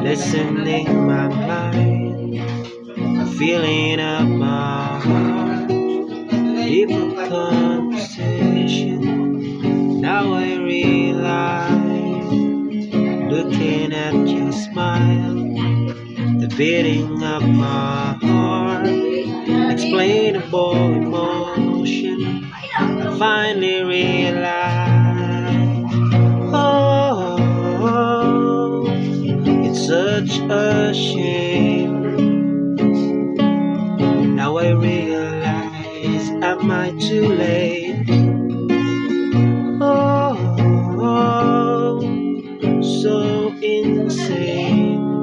Listening my mind, a feeling of my heart, deeper conversation. Now I realize, looking at your smile, the beating of my heart, explainable emotion. I finally realize, oh, it's such a shame. Now I realize, am I too late? Oh, so insane.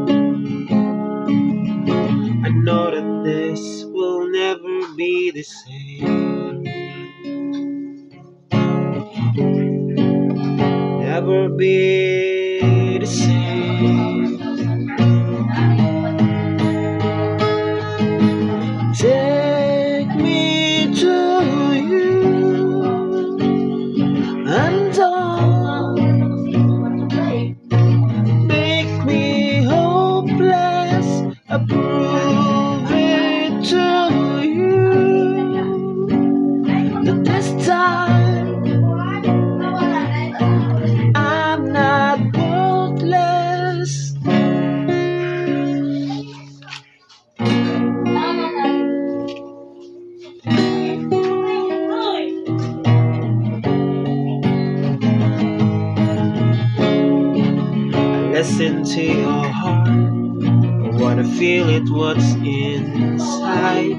I know that this will never be the same. Never be the same. Take me to you and don't make me hopeless. Approve it to you that this time I'm not worthless. Listen to your heart. I wanna feel it, what's inside.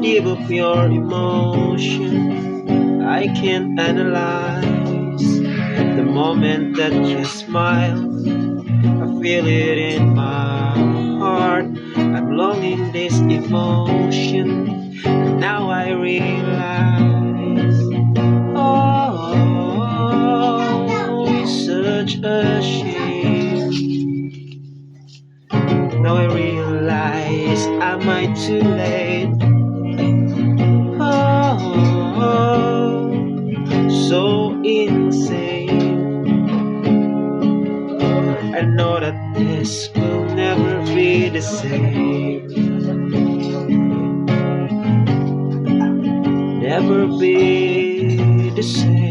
Give up your emotion. I can't analyze the moment that you smile. I feel it in my heart. I'm longing this emotion. And now I realize, oh, it's such a shame. Now I realize, am I too late? Oh, so insane. I know that this will never be the same. Never be the same.